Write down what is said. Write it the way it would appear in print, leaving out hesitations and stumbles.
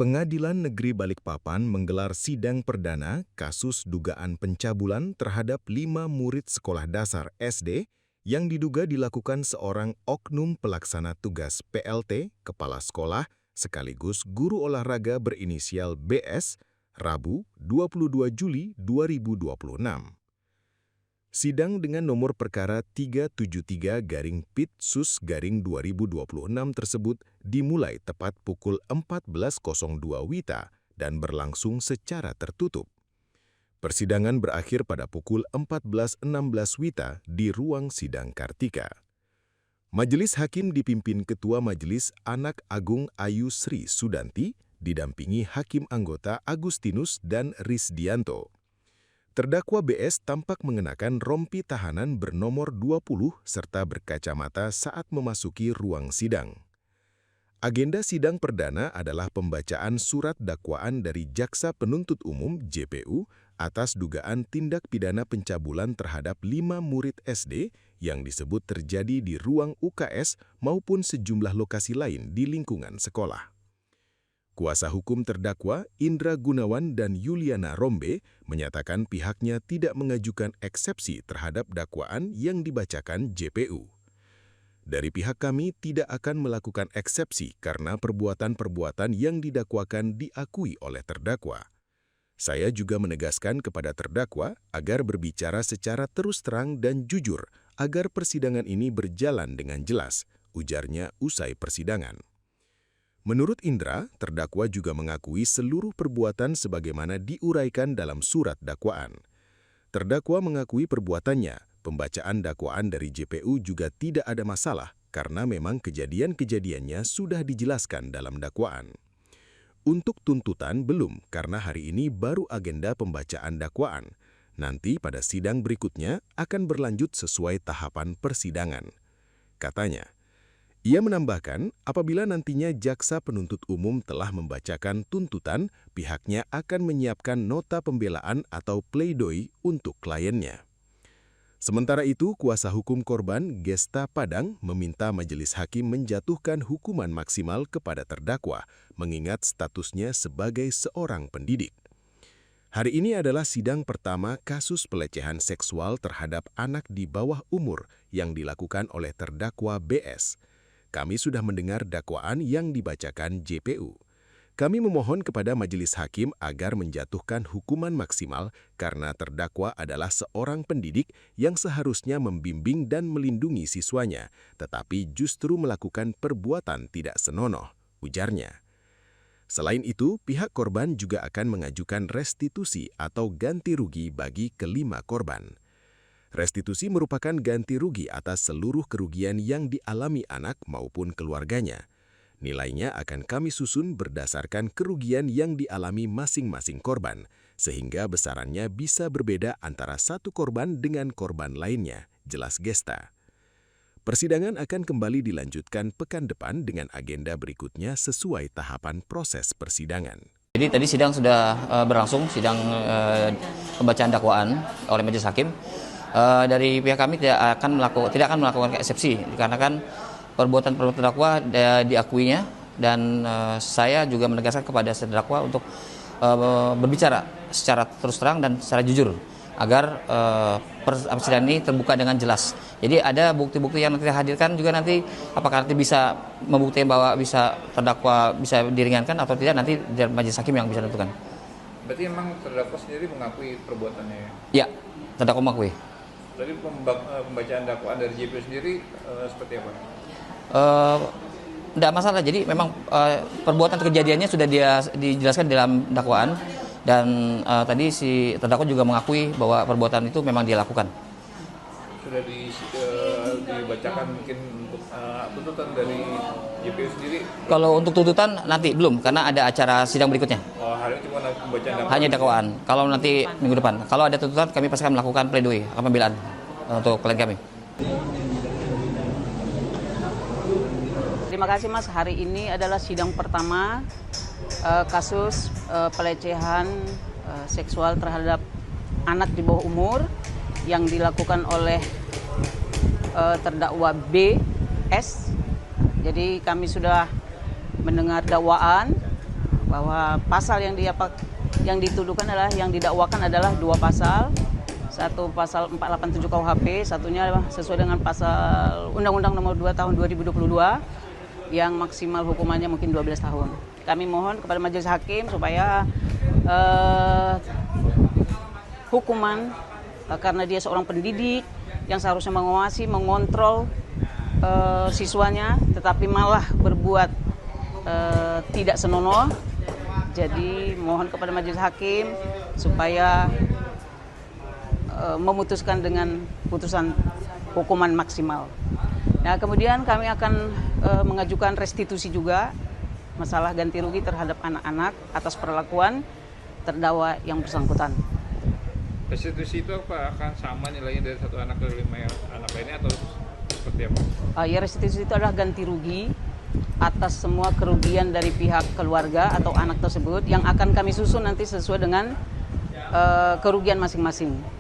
Pengadilan Negeri Balikpapan menggelar sidang perdana kasus dugaan pencabulan terhadap 5 murid sekolah dasar SD yang diduga dilakukan seorang oknum pelaksana tugas PLT, kepala sekolah, sekaligus guru olahraga berinisial BS, Rabu 22 Juli 2026. Sidang dengan nomor perkara 373-PIT-SUS-2026 tersebut dimulai tepat pukul 14.02 WITA dan berlangsung secara tertutup. Persidangan berakhir pada pukul 14.16 WITA di ruang sidang Kartika. Majelis Hakim dipimpin Ketua Majelis Anak Agung Ayu Sri Sudanti, didampingi Hakim Anggota Agustinus dan Risdianto. Terdakwa BS tampak mengenakan rompi tahanan bernomor 20 serta berkacamata saat memasuki ruang sidang. Agenda sidang perdana adalah pembacaan surat dakwaan dari Jaksa Penuntut Umum JPU atas dugaan tindak pidana pencabulan terhadap 5 murid SD yang disebut terjadi di ruang UKS maupun sejumlah lokasi lain di lingkungan sekolah. Kuasa hukum terdakwa Indra Gunawan dan Yuliana Rombe menyatakan pihaknya tidak mengajukan eksepsi terhadap dakwaan yang dibacakan JPU. Dari pihak kami tidak akan melakukan eksepsi karena perbuatan-perbuatan yang didakwakan diakui oleh terdakwa. Saya juga menegaskan kepada terdakwa agar berbicara secara terus terang dan jujur agar persidangan ini berjalan dengan jelas, ujarnya usai persidangan. Menurut Indra, terdakwa juga mengakui seluruh perbuatan sebagaimana diuraikan dalam surat dakwaan. Terdakwa mengakui perbuatannya, pembacaan dakwaan dari JPU juga tidak ada masalah karena memang kejadian-kejadiannya sudah dijelaskan dalam dakwaan. Untuk tuntutan belum karena hari ini baru agenda pembacaan dakwaan. Nanti pada sidang berikutnya akan berlanjut sesuai tahapan persidangan. Katanya, ia menambahkan, apabila nantinya Jaksa Penuntut Umum telah membacakan tuntutan, pihaknya akan menyiapkan nota pembelaan atau pleidoy untuk kliennya. Sementara itu, kuasa hukum korban, Gesta Padang, meminta majelis hakim menjatuhkan hukuman maksimal kepada terdakwa, mengingat statusnya sebagai seorang pendidik. Hari ini adalah sidang pertama kasus pelecehan seksual terhadap anak di bawah umur yang dilakukan oleh terdakwa BS. Kami sudah mendengar dakwaan yang dibacakan JPU. Kami memohon kepada majelis hakim agar menjatuhkan hukuman maksimal karena terdakwa adalah seorang pendidik yang seharusnya membimbing dan melindungi siswanya, tetapi justru melakukan perbuatan tidak senonoh, ujarnya. Selain itu, pihak korban juga akan mengajukan restitusi atau ganti rugi bagi kelima korban. Restitusi merupakan ganti rugi atas seluruh kerugian yang dialami anak maupun keluarganya. Nilainya akan kami susun berdasarkan kerugian yang dialami masing-masing korban, sehingga besarannya bisa berbeda antara satu korban dengan korban lainnya, jelas Gesta. Persidangan akan kembali dilanjutkan pekan depan dengan agenda berikutnya sesuai tahapan proses persidangan. Jadi tadi sidang sudah berlangsung, sidang pembacaan dakwaan oleh majelis hakim. Dari pihak kami tidak akan melakukan eksepsi dikarenakan perbuatan terdakwa diakuinya dan saya juga menegaskan kepada terdakwa untuk berbicara secara terus terang dan secara jujur agar persidangan ini terbuka dengan jelas. Jadi ada bukti-bukti yang nanti dihadirkan juga nanti apakah nanti bisa membuktikan bahwa bisa terdakwa bisa diringankan atau tidak nanti dari majelis hakim yang bisa menentukan. Berarti memang terdakwa sendiri mengakui perbuatannya? Ya, terdakwa mengakui. Tadi pembacaan dakwaan dari JPU sendiri seperti apa? Tidak masalah, jadi memang perbuatan kejadiannya sudah dijelaskan dalam dakwaan dan tadi si terdakwa juga mengakui bahwa perbuatan itu memang dia lakukan. Sudah dibacakan mungkin untuk tuntutan dari JPU sendiri? Kalau untuk tuntutan nanti belum, karena ada acara sidang berikutnya. Oh, hari ini cuma pembacaan dakwaan? Hanya dakwaan, kalau nanti minggu depan. Kalau ada tuntutan kami pasti akan melakukan pleidoy, akan pembelaan untuk klien kami. Terima kasih Mas, hari ini adalah sidang pertama kasus pelecehan seksual terhadap anak di bawah umur yang dilakukan oleh terdakwa BS. Jadi kami sudah mendengar dakwaan bahwa pasal yang dituduhkan yang didakwakan adalah 2 pasal. Satu pasal 487 KUHP, satunya sesuai dengan pasal Undang-Undang Nomor 2 Tahun 2022 yang maksimal hukumannya mungkin 12 tahun. Kami mohon kepada majelis hakim supaya hukuman karena dia seorang pendidik yang seharusnya mengawasi, mengontrol siswanya, tetapi malah berbuat tidak senonoh. Jadi mohon kepada majelis hakim supaya memutuskan dengan putusan hukuman maksimal. Nah, kemudian kami akan mengajukan restitusi juga, masalah ganti rugi terhadap anak-anak atas perlakuan terdakwa yang bersangkutan. Restitusi itu apa? Akan sama nilainya dari 1 anak ke 5 anak lainnya atau seperti apa? Ya, restitusi itu adalah ganti rugi atas semua kerugian dari pihak keluarga atau anak tersebut yang akan kami susun nanti sesuai dengan kerugian masing-masing.